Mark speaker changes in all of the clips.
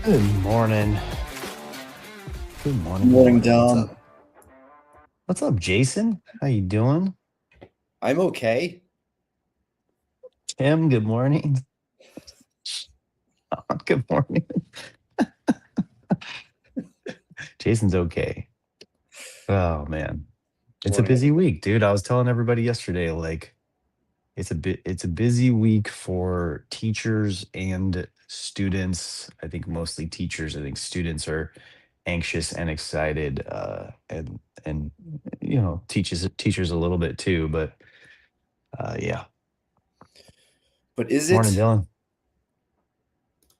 Speaker 1: Good morning. Good morning. Good
Speaker 2: Morning,
Speaker 1: morning. What's
Speaker 2: Dom.
Speaker 1: up? What's up, Jason? How you doing?
Speaker 2: I'm okay.
Speaker 1: Tim, good morning. Good morning. Jason's okay. Oh man. It's a
Speaker 2: Morning.
Speaker 1: busy week, dude. I was telling everybody yesterday, like it's a busy week for teachers and students. I think mostly teachers. I think students are anxious and excited, and teachers a little bit too, but yeah.
Speaker 2: But is
Speaker 1: Morning,
Speaker 2: it?
Speaker 1: Dylan.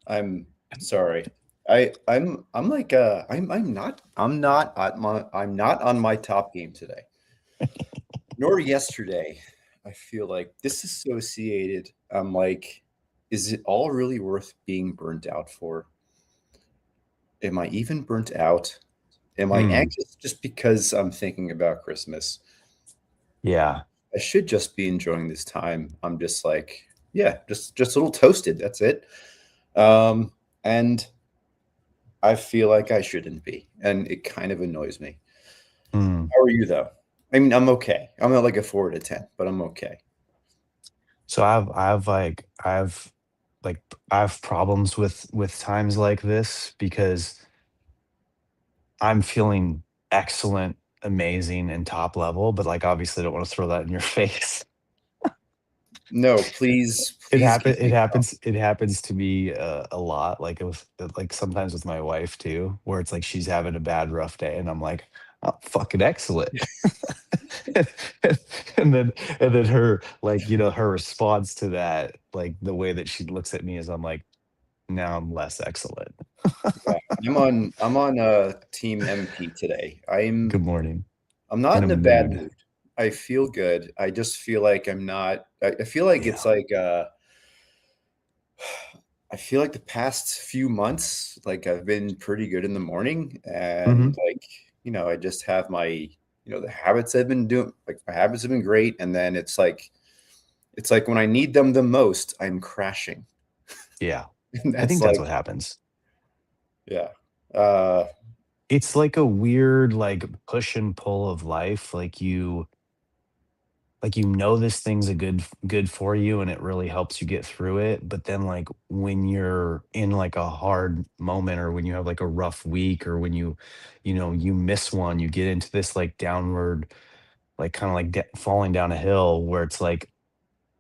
Speaker 2: I'm sorry. I'm like I'm not on my top game today. Nor yesterday. I feel like disassociated. I'm like, is it all really worth being burnt out for? Am I even burnt out? Am I
Speaker 1: Hmm.
Speaker 2: anxious just because I'm thinking about Christmas?
Speaker 1: Yeah.
Speaker 2: I should just be enjoying this time. I'm just like, yeah, just a little toasted. That's it. And I feel like I shouldn't be, and it kind of annoys me.
Speaker 1: Hmm.
Speaker 2: How are you though? I mean, I'm okay. I'm not like a 4 to 10, but I'm okay.
Speaker 1: So I've problems with times like this because I'm feeling excellent, amazing, and top level, but like obviously I don't want to throw that in your face.
Speaker 2: No, please keep
Speaker 1: It
Speaker 2: me calm.
Speaker 1: happens it happens to me a lot, like with like sometimes with my wife too, where it's like she's having a bad rough day and I'm like, oh, fucking excellent. and then her, like, her response to that, like the way that she looks at me is I'm like, now I'm less excellent.
Speaker 2: Yeah, I'm on team MP today.
Speaker 1: Good morning.
Speaker 2: I'm not
Speaker 1: In a
Speaker 2: in a bad
Speaker 1: mood.
Speaker 2: mood. I feel good. I just feel like I'm not. I feel like it's
Speaker 1: Yeah.
Speaker 2: like I feel like the past few months, like I've been pretty good in the morning, and
Speaker 1: Mhm.
Speaker 2: like I just have my the habits I've been doing. Like my habits have been great, and then it's like when I need them the most, I'm crashing,
Speaker 1: Yeah.
Speaker 2: and
Speaker 1: I
Speaker 2: that's
Speaker 1: think that's
Speaker 2: like
Speaker 1: what happens.
Speaker 2: yeah, uh,
Speaker 1: It's like a weird, like, push and pull of life, like, this thing's a good for you and it really helps you get through it, but then, like, when you're in, like, a hard moment or when you have, like, a rough week or when you miss one, you get into this, like, downward, like, kinda like falling down a hill where it's like,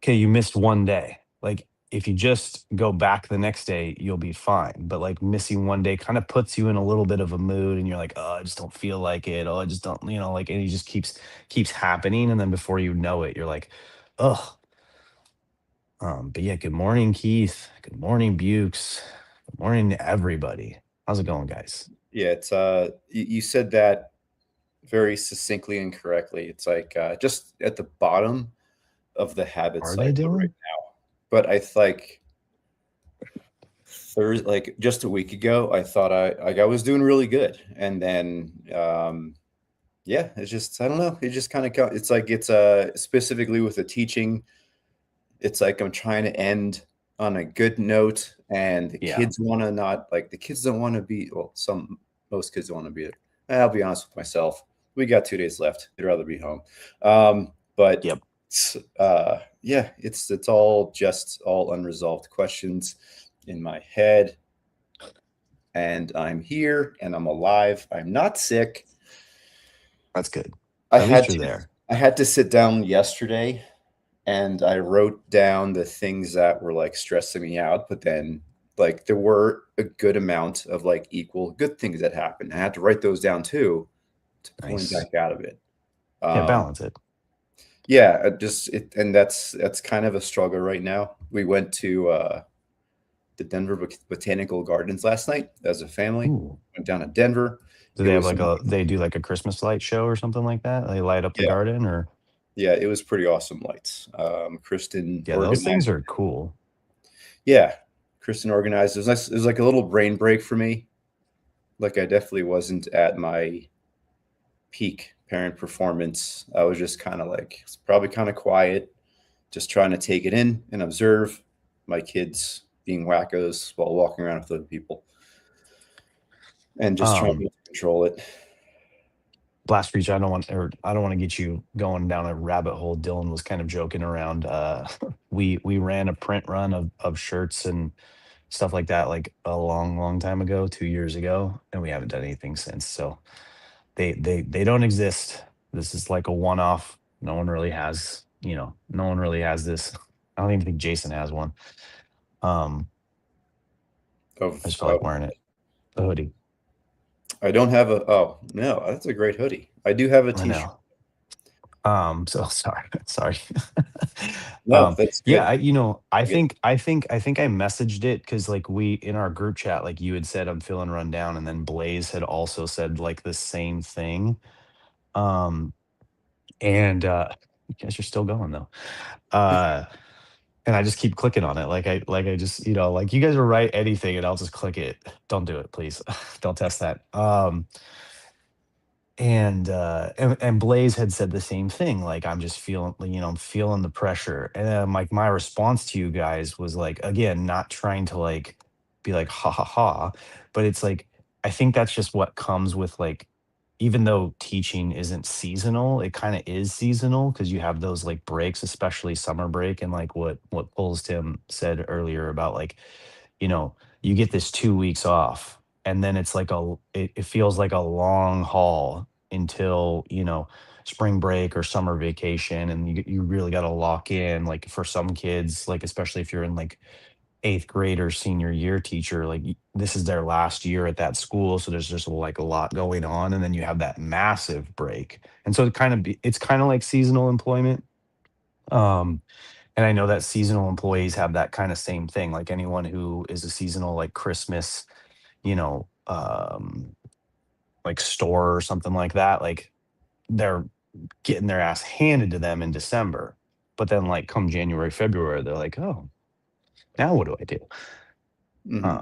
Speaker 1: okay, you missed one day. Like, if you just go back the next day, you'll be fine. But like missing one day kind of puts you in a little bit of a mood and you're like, oh, I just don't feel like it. Oh, I just don't, like, and it just keeps happening. And then before you know it, you're like, oh. But yeah, good morning, Keith. Good morning, Bukes. Good morning to everybody. How's it going, guys?
Speaker 2: yeah. It's you said that very succinctly and correctly. It's like just at the bottom of the habit
Speaker 1: Are they
Speaker 2: cycle right
Speaker 1: doing?
Speaker 2: now. But I like Thursday, like just a week ago, I thought I was doing really good, and then yeah, it's just I don't know. It just kind of it's like it's specifically with the teaching. It's like I'm trying to end on a good note, and the
Speaker 1: Yeah,
Speaker 2: kids want to not like the kids don't want to be well. Most kids don't want to be there. I'll be honest with myself. We got 2 days left. They'd rather be home. But
Speaker 1: yep.
Speaker 2: yeah, it's all just all unresolved questions in my head, and I'm here and I'm alive. I'm not sick.
Speaker 1: That's good.
Speaker 2: I
Speaker 1: At least
Speaker 2: had
Speaker 1: you're
Speaker 2: to
Speaker 1: there.
Speaker 2: I had to sit down yesterday and I wrote down the things that were like stressing me out, but then like there were a good amount of like equal good things that happened. I had to write those down too to pull me
Speaker 1: Nice.
Speaker 2: back out of it.
Speaker 1: Yeah,
Speaker 2: Um,
Speaker 1: balance it.
Speaker 2: yeah, and that's kind of a struggle right now. We went to the Denver Botanical Gardens last night as a family.
Speaker 1: Ooh.
Speaker 2: Went down to Denver.
Speaker 1: Do
Speaker 2: It
Speaker 1: they have
Speaker 2: was
Speaker 1: like they do like a Christmas light show or something like that? They light up the
Speaker 2: yeah,
Speaker 1: garden or
Speaker 2: yeah, it was pretty awesome lights. Kristen
Speaker 1: yeah, those things
Speaker 2: organized.
Speaker 1: are cool.
Speaker 2: Yeah, Kristen organized. It was nice. It was like a little brain break for me. Like I definitely wasn't at my peak parent performance. I was just kind of like it's probably kind of quiet, just trying to take it in and observe my kids being wackos while walking around with other people. and just trying
Speaker 1: Um,
Speaker 2: to control it.
Speaker 1: Blast Breach, I don't want to get you going down a rabbit hole. Dylan was kind of joking around. We ran a print run of shirts and stuff like that like a long time ago, 2 years ago, and we haven't done anything since. So they don't exist. This is like a one off. No one really has, no one really has this. I don't even think Jason has one. Um, I
Speaker 2: Of
Speaker 1: just felt like wearing it. The hoodie.
Speaker 2: I don't have a. Oh no, that's a great hoodie. I do have a
Speaker 1: I
Speaker 2: T-shirt.
Speaker 1: know. So sorry, sorry.
Speaker 2: No, that's
Speaker 1: Yeah,
Speaker 2: good.
Speaker 1: I
Speaker 2: I get.
Speaker 1: think I messaged it because like we in our group chat, like you had said, I'm feeling run down, and then Blaze had also said like the same thing. Um, and you guys are still going though. Uh, and I just keep clicking on it, like I just like you guys will write anything, and I'll just click it. Don't do it, please. Don't test that. And Blaze had said the same thing, like, "I'm just feeling, I'm feeling the pressure." And then, like, my response to you guys was, like, again, not trying to, like, be like, "Ha, ha, ha," but it's like, I think that's just what comes with, like, even though teaching isn't seasonal, it kinda is seasonal because you have those, like, breaks, especially summer break, and, like, what Pulls Tim said earlier about, like, you get this 2 weeks off, and then it's like it feels like a long haul until, spring break or summer vacation, and you really gotta lock in, like, for some kids, like, especially if you're in, like, 8th grade or senior year teacher, like, this is their last year at that school, so there's just, like, a lot going on, and then you have that massive break, and so it's kinda like seasonal employment, um, and I know that seasonal employees have that kinda same thing, like, anyone who is a seasonal, like, Christmas, you know, like, store or something like that, like, they're getting their ass handed to them in December, but then, like, come January, February, they're like, "Oh, now what do I do?"
Speaker 2: Mhm.
Speaker 1: Uh,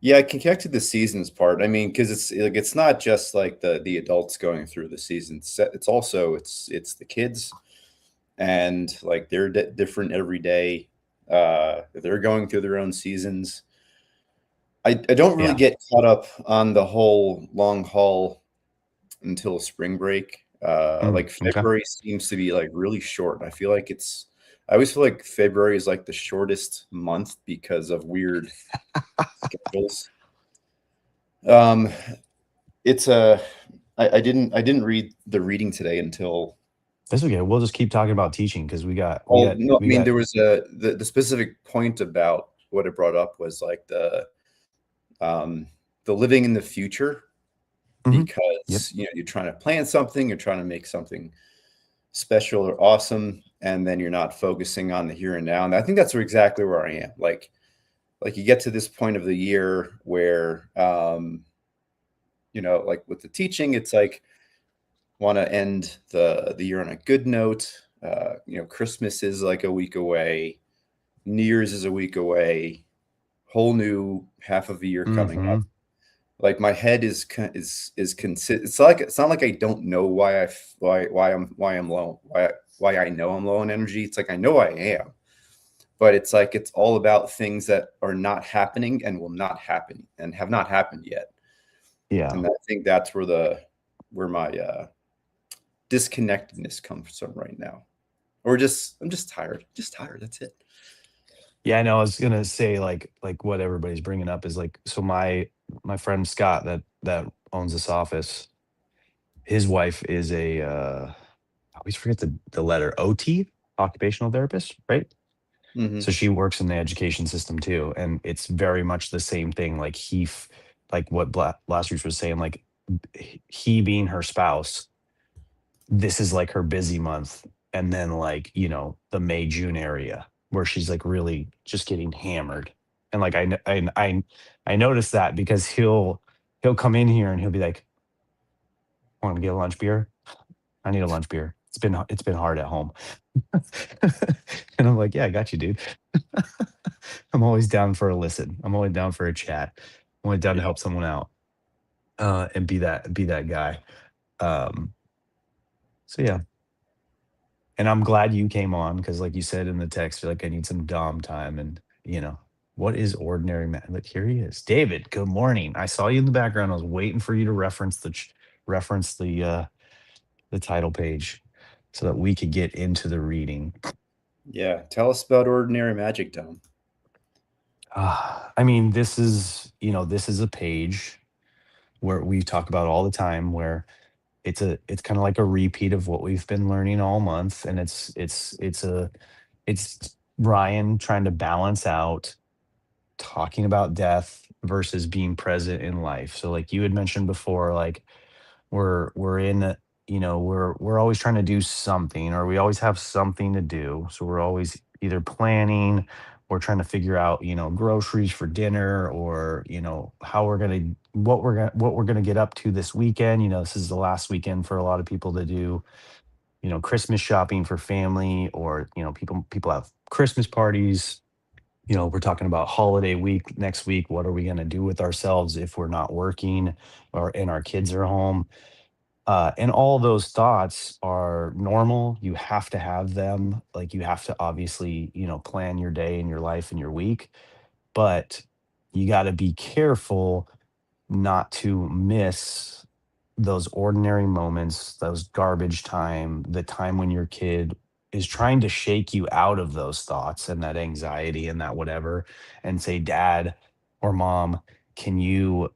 Speaker 2: Yeah, I can connect to the seasons part. I mean, because it's like it's not just like the adults going through the seasons. It's also it's the kids and like they're different every day. They're going through their own seasons. I don't really
Speaker 1: yeah.
Speaker 2: get caught up on the whole long haul until spring break. Like
Speaker 1: Okay.
Speaker 2: February seems to be like really short. I always feel like February is like the shortest month because of weird schedules. Um, it's a I didn't read the reading today until.
Speaker 1: That's okay, we'll just keep talking about teaching because
Speaker 2: Oh no, I
Speaker 1: we
Speaker 2: mean
Speaker 1: got
Speaker 2: there was the specific point about what it brought up was like um the living in the future
Speaker 1: mhm, yep,
Speaker 2: because you're trying to plan something, you're trying to make something special or awesome, and then you're not focusing on the here and now. And I think that's exactly where I am. Like you get to this point of the year where like with the teaching, it's like want to end the year on a good note. Christmas is like a week away, New Year's is a week away, whole new half of the year coming up.
Speaker 1: mhm,
Speaker 2: Like my head is consist. It's not like I don't know why I'm low why I know I'm low on energy. It's like I know I am, but it's like it's all about things that are not happening and will not happen and have not happened yet.
Speaker 1: yeah.
Speaker 2: And I think that's where my disconnectedness comes from right now. Or just I'm just tired. Just tired. That's it.
Speaker 1: Yeah, I know, I was gonna say, like, what everybody's bringing up is, like, so my friend Scott that owns this office, his wife is I always forget the letter, OT, occupational therapist, right? So
Speaker 2: Hmm.
Speaker 1: she works in the education system too, and it's very much the same thing. Like like what Blasters was saying, like he being her spouse, this is like her busy month, and then like the May June area where she's like really just getting hammered, and like I noticed that because he'll come in here and he'll be like, "Want to get a lunch beer? I need a lunch beer. It's been hard at home." And I'm like, "Yeah, I got you, dude." I'm always down for a listen. I'm always down for a chat. I'm always down to
Speaker 2: Yeah.
Speaker 1: help someone out, and be that guy. Um, so yeah, and I'm glad you came on because, like you said in the text, you're like, I need some Dom time, and What is ordinary man? Look, here he is. David, good morning. I saw you in the background. I was waiting for you to reference the title page so that we could get into the reading.
Speaker 2: Yeah, tell us about ordinary magic, Tom.
Speaker 1: I mean, this is a page where we talk about all the time where it's kind of like a repeat of what we've been learning all month, and it's Ryan trying to balance out talking about death versus being present in life. So like you had mentioned before, like we're in we're always trying to do something, or we always have something to do. So we're always either planning or trying to figure out, groceries for dinner, or, how we're going to what we're going to get up to this weekend. This is the last weekend for a lot of people to do, Christmas shopping for family, or, people have Christmas parties. We're talking about holiday week next week. What are we going to do with ourselves if we're not working and our kids are home? And all those thoughts are normal. You have to have them. Like, you have to obviously, plan your day and your life and your week, but you got to be careful not to miss those ordinary moments, those garbage time, the time when your kid is trying to shake you out of those thoughts and that anxiety and that whatever, and say, Dad or Mom, can you,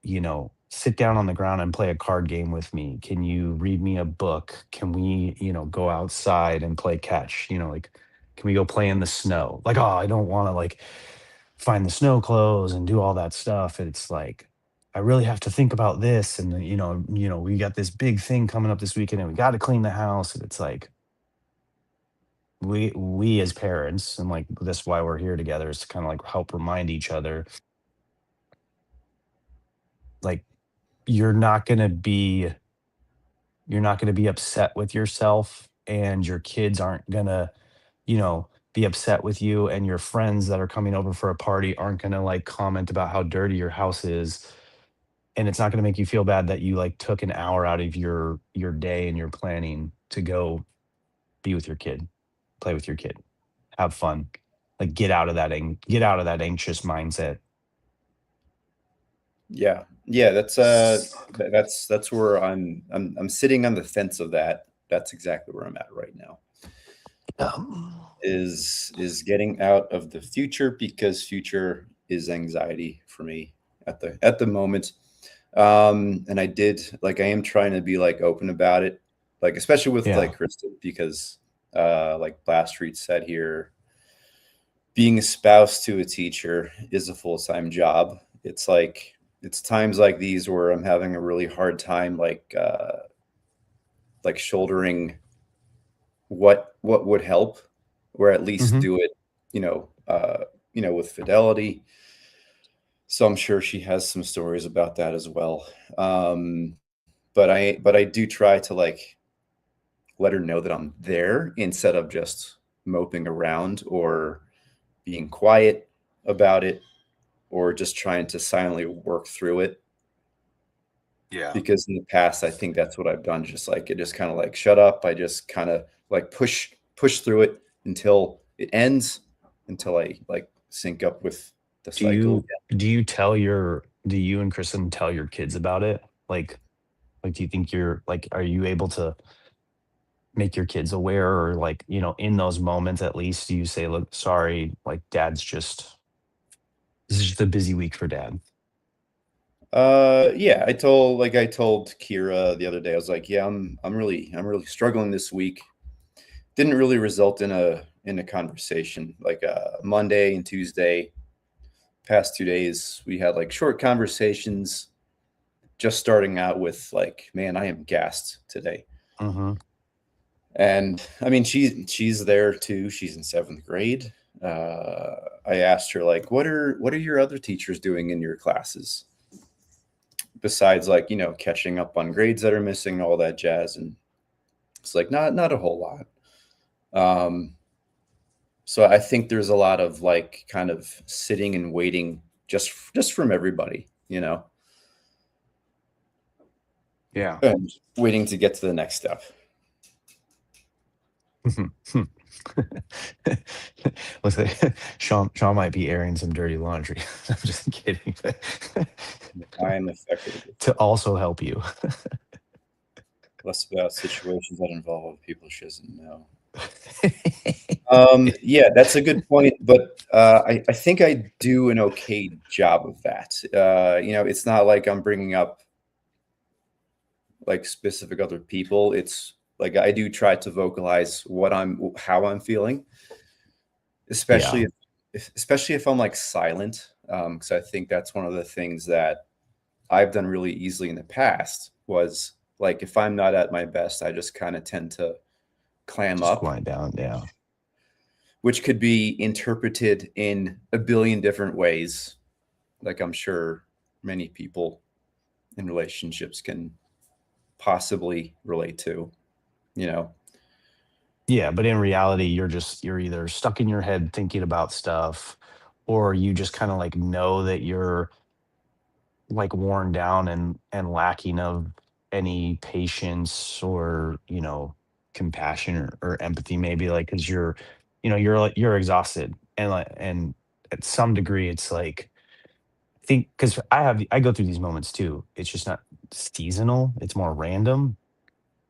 Speaker 1: sit down on the ground and play a card game with me? Can you read me a book? Can we, go outside and play catch? Like, can we go play in the snow? Like, oh, I don't want to like find the snow clothes and do all that stuff. It's like, I really have to think about this, and then, we got this big thing coming up this weekend, and we got to clean the house. And it's like, we as parents, and like that's why we're here together, is to kind of like help remind each other, like, you're not going to be you're not going to be upset with yourself, and your kids aren't going to, be upset with you, and your friends that are coming over for a party aren't going to like comment about how dirty your house is, and it's not going to make you feel bad that you like took an hour out of your day and your planning to go be with your kid, play with your kid, have fun, like get out of that anxious mindset.
Speaker 2: Yeah, yeah, that's where I'm sitting on the fence of that. That's exactly where I'm at right now.
Speaker 1: um,
Speaker 2: Is getting out of the future, because future is anxiety for me at the moment. And I am trying to be like open about it, like especially with
Speaker 1: yeah.
Speaker 2: like Kristen, because like last street said here, being a spouse to a teacher is a full-time job. It's like it's times like these where I'm having a really hard time like shouldering what would help, or at least
Speaker 1: Hmm.
Speaker 2: do it, with fidelity. So I'm sure she has some stories about that as well. But I do try to like let her know that I'm there, instead of just moping around or being quiet about it, or just trying to silently work through it.
Speaker 1: Yeah.
Speaker 2: Because in the past, I think that's what I've done. Just like it just kind of like shut up. I just kind of like push through it until it ends, until I like sync up with the
Speaker 1: Do
Speaker 2: cycle.
Speaker 1: you do you and Kristen tell your kids about it? Like, do you think are you able to make your kids aware, or like, in those moments at least, do you say, look, sorry, like this is just a busy week for dad?
Speaker 2: Yeah, I told Kira the other day. I was like, yeah, I'm really struggling this week. Didn't really result in a conversation. Like Monday and Tuesday, past 2 days, we had like short conversations, just starting out with like, man, I am gassed today.
Speaker 1: Hmm.
Speaker 2: And I mean, she's there too. She's in seventh grade. I asked her like, what are your other teachers doing in your classes, besides like catching up on grades that are missing, all that jazz. And it's like not a whole lot. Um, so I think there's a lot of like kind of sitting and waiting, just from everybody,
Speaker 1: Yeah.
Speaker 2: and waiting to get to the next step.
Speaker 1: Looks like Sean might be airing some dirty laundry. I'm just kidding.
Speaker 2: I am effectively
Speaker 1: To also help you.
Speaker 2: less about situations that involve people she doesn't know. Yeah, that's a good point, but I think I do an okay job of that. It's not like I'm bringing up like specific other people. It's like I do try to vocalize how I'm feeling, especially
Speaker 1: Yeah.
Speaker 2: if I'm like silent, because I think that's one of the things that I've done really easily in the past was like if I'm not at my best, I just kind of tend to clam
Speaker 1: Just
Speaker 2: up,
Speaker 1: quiet down. Yeah.
Speaker 2: which could be interpreted in a billion different ways. Like I'm sure many people in relationships can possibly relate to, you know.
Speaker 1: Yeah, but in reality, you're either stuck in your head thinking about stuff, or you just kind of like know that you're like worn down and lacking of any patience or, compassion or empathy, maybe, like, because you're like you're exhausted, and like, and at some degree it's like, I think, because I go through these moments too. It's just not seasonal, it's more random,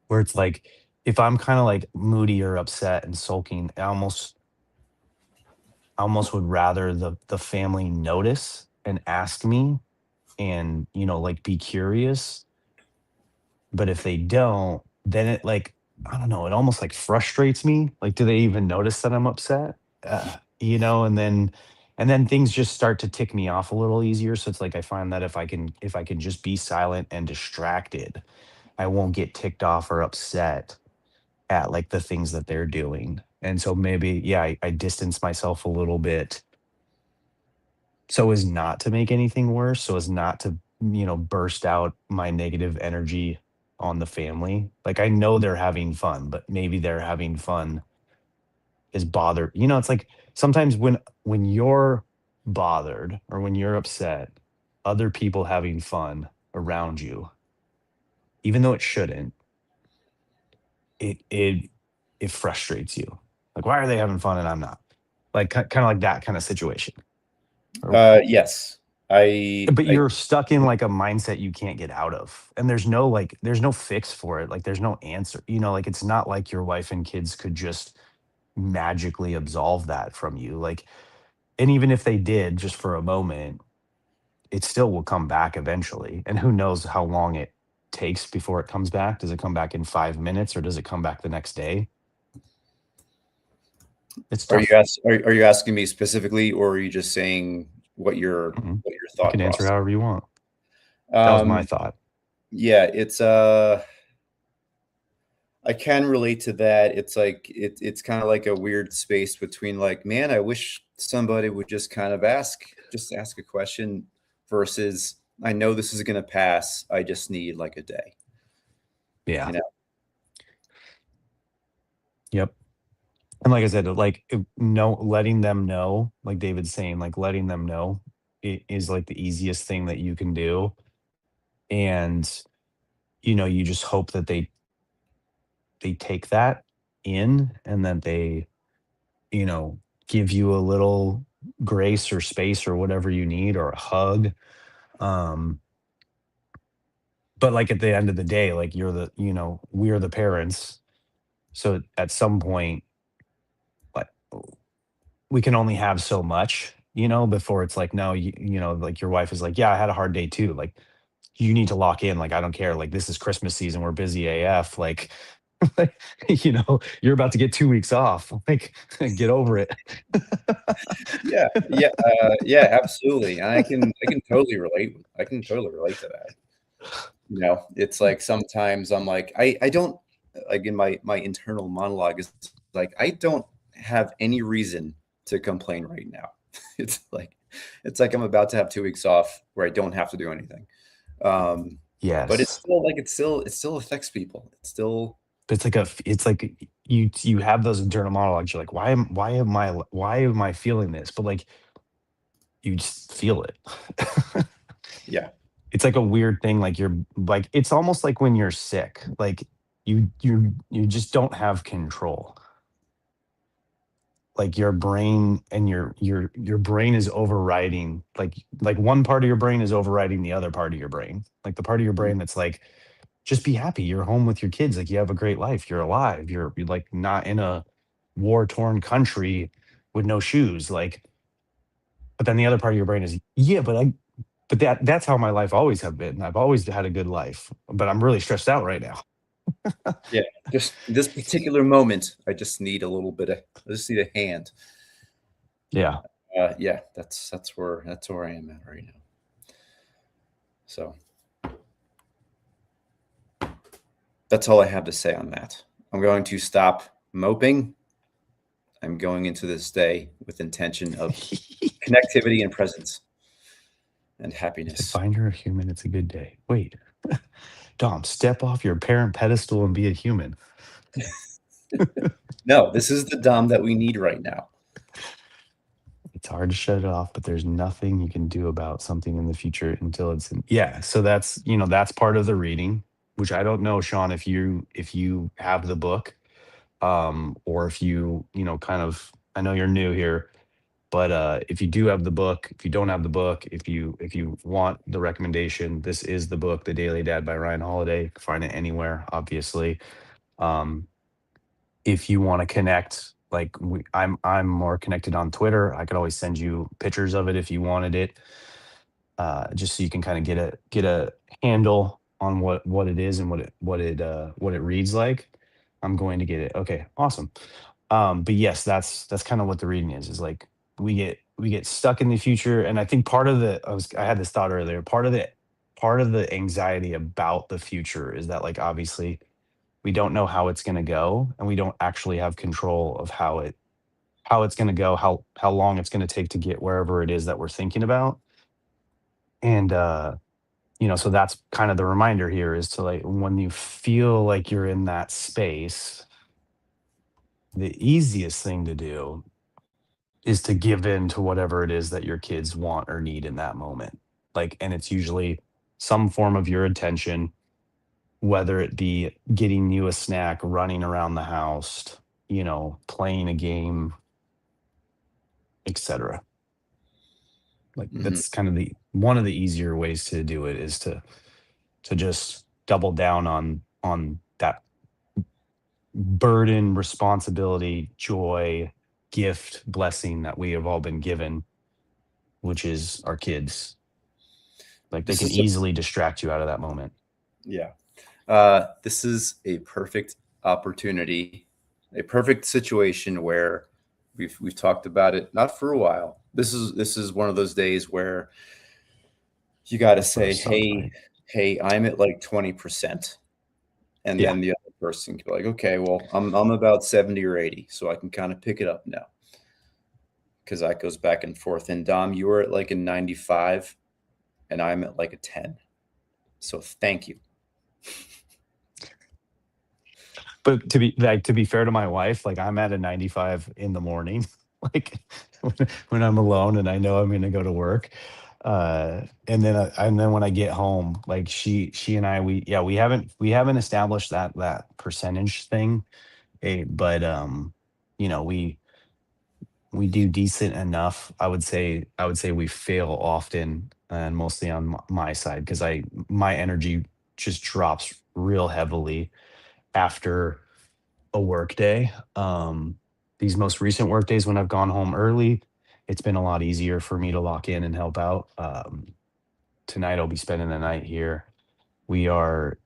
Speaker 1: where it's like, if I'm kind of like moody or upset and sulking, I almost would rather the family notice and ask me, and, like, be curious. But if they don't, then it, like, I don't know, it almost like frustrates me. Like, do they even notice that I'm upset? And then things just start to tick me off a little easier. So it's like I find that if I can just be silent and distracted, I won't get ticked off or upset at like the things that they're doing. And so maybe, yeah, I distance myself a little bit so as not to make anything worse, so as not to, burst out my negative energy on the family. Like, I know they're having fun, but maybe they're having fun is bothered. It's like sometimes when you're bothered or when you're upset, other people having fun around you, even though it shouldn't, it frustrates you. Like, why are they having fun and I'm not? Like, kind of like that kind of situation. Or
Speaker 2: Yes,
Speaker 1: but
Speaker 2: I
Speaker 1: you're stuck in like a mindset you can't get out of, and there's no fix for it. Like, there's no answer, like, it's not like your wife and kids could just magically absolve that from you, like, and even if they did just for a moment, it still will come back eventually, and who knows how long it takes before it comes back. Does it come back in 5 minutes, or does it come back the next day? It's tough.
Speaker 2: are you asking me specifically, or are you just saying
Speaker 1: Mhm.
Speaker 2: what your
Speaker 1: You
Speaker 2: thought
Speaker 1: can answer
Speaker 2: process?
Speaker 1: however you want. That was my
Speaker 2: Um,
Speaker 1: thought.
Speaker 2: yeah, I can relate to that. It's like it's kind of like a weird space between like, man, I wish somebody would just ask a question versus I know this is gonna pass. I just need like a day,
Speaker 1: Yeah.
Speaker 2: you know?
Speaker 1: Yep. And like I said, like, no, letting them know, like David's saying, like, letting them know is like the easiest thing that you can do. And, you just hope that they take that in, and that they, you know, give you a little grace or space or whatever you need, or a hug. Um, but like at the end of the day, like, we're the parents. So at some point, like, we can only have so much, before it's like, no, like, your wife is like, yeah, I had a hard day too. Like, you need to lock in. Like, I don't care. Like, this is Christmas season. We're busy AF. Like, like, you're about to get 2 weeks off. Like, get over it.
Speaker 2: Yeah, yeah, yeah, absolutely. And I can totally relate to that. It's like sometimes I'm like, I don't like in my internal monologue is like, I don't have any reason to complain right now. It's like it's like I'm about to have 2 weeks off where I don't have to do anything. Um, but it's
Speaker 1: Yes.
Speaker 2: still like it still affects people. It's still
Speaker 1: But it's like, you have those internal monologues. You're like, why am I feeling this? But like, you just feel it.
Speaker 2: yeah.
Speaker 1: It's like a weird thing. Like, you're like, it's almost like when you're sick. Like, you just don't have control. like your brain and your brain is overriding, like one part of your brain is overriding the other part of your brain, like the part of your
Speaker 2: Mhm.
Speaker 1: brain that's like, just be happy, you're home with your kids, like you have a great life, you're alive, you're like not in a war torn country with no shoes, like. But then the other part of your brain is, yeah, but that's how my life always have been, I've always had a good life, but I'm really stressed out right now.
Speaker 2: Yeah, just this particular moment, I just need a hand.
Speaker 1: Yeah.
Speaker 2: Yeah, that's where I am at right now. So that's all I have to say on that. I'm going to stop moping. I'm going into this day with intention of connectivity and presence and
Speaker 1: If you
Speaker 2: happiness.
Speaker 1: find you're a human, it's a good day. Wait, Dom, step off your parent pedestal and be a human.
Speaker 2: No, this is the Dom that we need right now.
Speaker 1: It's hard to shut it off, but there's nothing you can do about something in the future until it's in. Yeah. So that's, that's part of the reading, which I don't know, Sean, if you have the book, or if kind of, I know you're new here, but if you do have the book, if you don't have the book, if you want the recommendation, this is the book, The Daily Dad by Ryan Holiday. You can find it anywhere, obviously. Um, if you want to connect, like I'm more connected on Twitter. I could always send you pictures of it if you wanted it, just so you can kind of get a handle on what it is and what it reads like. I'm going to get it. Okay, awesome. But yes, that's kind of what the reading is like, we get stuck in the future. And I think part of I had this thought earlier, part of the anxiety about the future is that, like, obviously we don't know how it's going to go, and we don't actually have control of how it's going to go, how long it's going to take to get wherever it is that we're thinking about. And so that's kind of the reminder here, is to, like, when you feel like you're in that space, the easiest thing to do is to give in to whatever it is that your kids want or need in that moment. Like, and it's usually some form of your attention, whether it be getting you a snack, running around the house, playing a game, etc. Like,
Speaker 2: Mhm.
Speaker 1: that's kind of the one of the easier ways to do it, is to just double down on that burden, responsibility, joy, gift, blessing that we have all been given, which is our kids. Like, they
Speaker 2: This
Speaker 1: can
Speaker 2: is a
Speaker 1: easily distract you out of that moment.
Speaker 2: Yeah. This is a perfect opportunity, a perfect situation where we've talked about it not for a while. This is one of those days where you got to
Speaker 1: That's what I
Speaker 2: say,
Speaker 1: was talking
Speaker 2: "Hey,
Speaker 1: about.
Speaker 2: hey, I'm at like 20%." And
Speaker 1: Yeah.
Speaker 2: then the other person can be like, "Okay, well, I'm about 70 or 80, so I can kind of pick it up now." Because that goes back and forth. And Dom, you were at like a 95 and I'm at like a 10. So thank you.
Speaker 1: But to be fair to my wife, like, I'm at a 95 in the morning, like, when I'm alone and I know I'm going to go to work. And then when I get home, like, she and I, we haven't established that percentage thing. But we do decent enough. I would say we fail often, and mostly on my side, because my energy just drops real heavily after a work day. These most recent work days, when I've gone home early, it's been a lot easier for me to lock in and help out. Tonight I'll be spending the night here. We are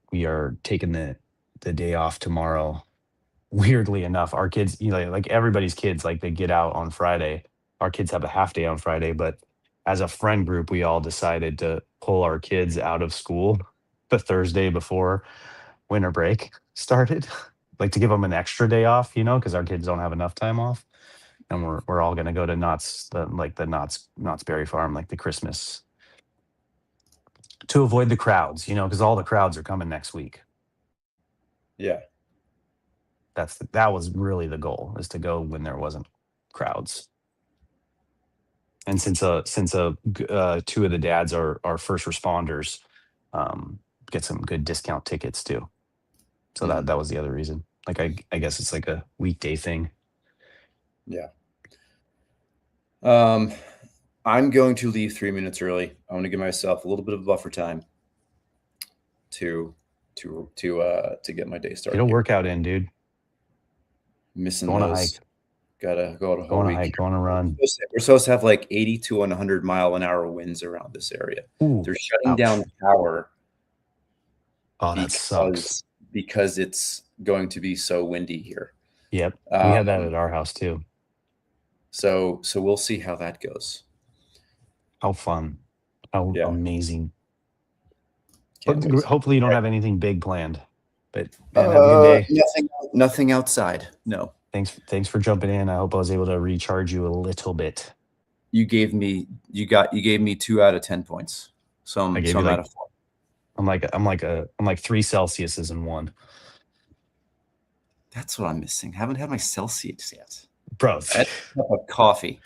Speaker 1: taking the day off tomorrow. Weirdly enough, our kids, like everybody's kids, like, they get out on Friday. Our kids have a half day on Friday, but as a friend group, we all decided to pull our kids out of school the Thursday before winter break started, like, to give them an extra day off, because our kids don't have enough time off. And we're all gonna go to Knott's Berry Farm, like the Christmas, to avoid the crowds, because all the crowds are coming next week.
Speaker 2: Yeah.
Speaker 1: That was really the goal, is to go when there wasn't crowds. And two of the dads are first responders, um, get some good discount tickets too. So that
Speaker 2: Mhm.
Speaker 1: that was the other reason. Like, I guess it's like a weekday thing.
Speaker 2: Yeah. Um, I'm going to leave 3 minutes early. I want to give myself a little bit of buffer time to to get my day
Speaker 1: Get a
Speaker 2: started here.
Speaker 1: workout in, dude.
Speaker 2: Missing
Speaker 1: Go on a hike.
Speaker 2: those. Gotta go out a
Speaker 1: Go
Speaker 2: whole
Speaker 1: on a
Speaker 2: week.
Speaker 1: hike. Go on a run.
Speaker 2: We're supposed to have like 80 to 100-mile-an-hour winds around this area.
Speaker 1: Ooh,
Speaker 2: They're shutting
Speaker 1: ouch.
Speaker 2: down power
Speaker 1: Oh, that sucks.
Speaker 2: because it's going to be so windy here.
Speaker 1: Yep. We had that
Speaker 2: Um,
Speaker 1: at our house too.
Speaker 2: so we'll see how that goes.
Speaker 1: How fun. How
Speaker 2: Yeah,
Speaker 1: amazing.
Speaker 2: can't wait.
Speaker 1: Hopefully you don't have anything big planned. But man, have a good day.
Speaker 2: Nothing outside. No.
Speaker 1: Thanks for jumping in. I hope I was able to recharge you a little bit.
Speaker 2: You gave me 2 out of 10 points. So
Speaker 1: I
Speaker 2: I'm
Speaker 1: gave
Speaker 2: so
Speaker 1: you
Speaker 2: I'm at
Speaker 1: like
Speaker 2: a 4.
Speaker 1: I'm like 3 Celsiuses in one.
Speaker 2: That's what I'm missing. Haven't had my Celsius yet.
Speaker 1: Bro,
Speaker 2: I had a cup of coffee.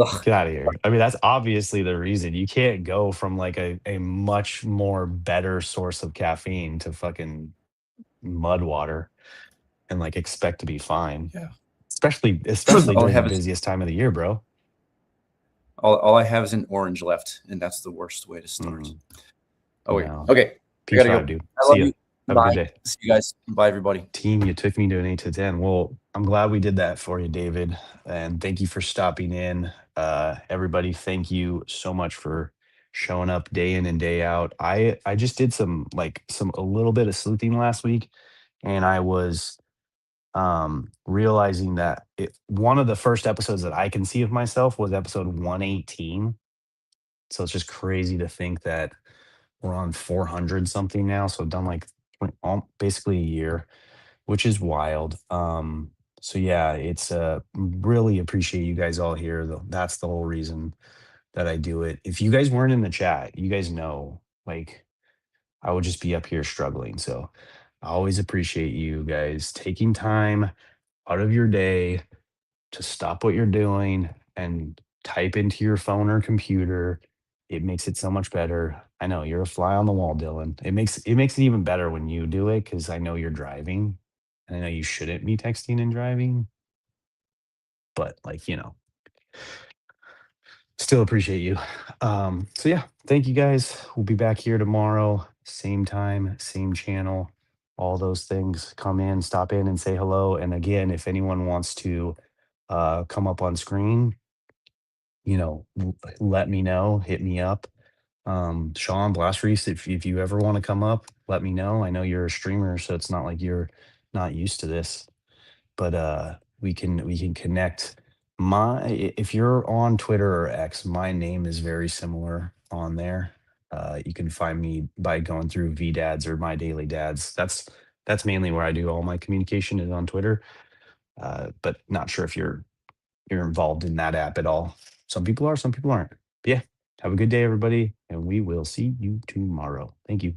Speaker 2: Ugh.
Speaker 1: get out of here. I mean, that's obviously the reason. You can't go from like a much more better source of caffeine to fucking mud water and like expect to be fine.
Speaker 2: Yeah.
Speaker 1: Especially
Speaker 2: all I
Speaker 1: during the
Speaker 2: have is
Speaker 1: busiest time of the year, bro.
Speaker 2: all I have is an orange left, and that's the worst way to start.
Speaker 1: Mm,
Speaker 2: Oh wait.
Speaker 1: no.
Speaker 2: Okay. I
Speaker 1: Peace
Speaker 2: gotta
Speaker 1: vibe,
Speaker 2: go.
Speaker 1: dude.
Speaker 2: I
Speaker 1: See
Speaker 2: love
Speaker 1: ya.
Speaker 2: you.
Speaker 1: Have a good
Speaker 2: Bye.
Speaker 1: day.
Speaker 2: See you guys. Bye everybody.
Speaker 1: Team, you took me to an 8 to 10. Well, I'm glad we did that for you, David. And thank you for stopping in. Everybody, thank you so much for showing up day in and day out. I just did some a little bit of sleuthing last week, and I was realizing that one of the first episodes that I can see of myself was episode 118. So it's just crazy to think that we're on 400 something now. So I've done like basically a year, which is wild. So yeah, it's really appreciate you guys all here. That's the whole reason that I do it. If you guys weren't in the chat, you guys know, like, I would just be up here struggling. So I always appreciate you guys taking time out of your day to stop what you're doing and type into your phone or computer. It makes it so much better. I know you're a fly on the wall, Dylan. It makes it even better when you do it because I know you're driving. And I know you shouldn't be texting and driving, but like, still appreciate you. So yeah, thank you guys. We'll be back here tomorrow, same time, same channel, all those things. Come in, stop in and say hello. And again, if anyone wants to come up on screen, let me know, hit me up. Sean Blastreese, if you ever want to come up, let me know. I know you're a streamer, so it's not like you're not used to this, but we can connect. If you're on Twitter or X, my name is very similar on there. You can find me by going through VDads or My Daily Dads. That's mainly where I do all my communication is on Twitter. But not sure if you're involved in that app at all. Some people are, some people aren't. But yeah, have a good day, everybody, and we will see you tomorrow. Thank you.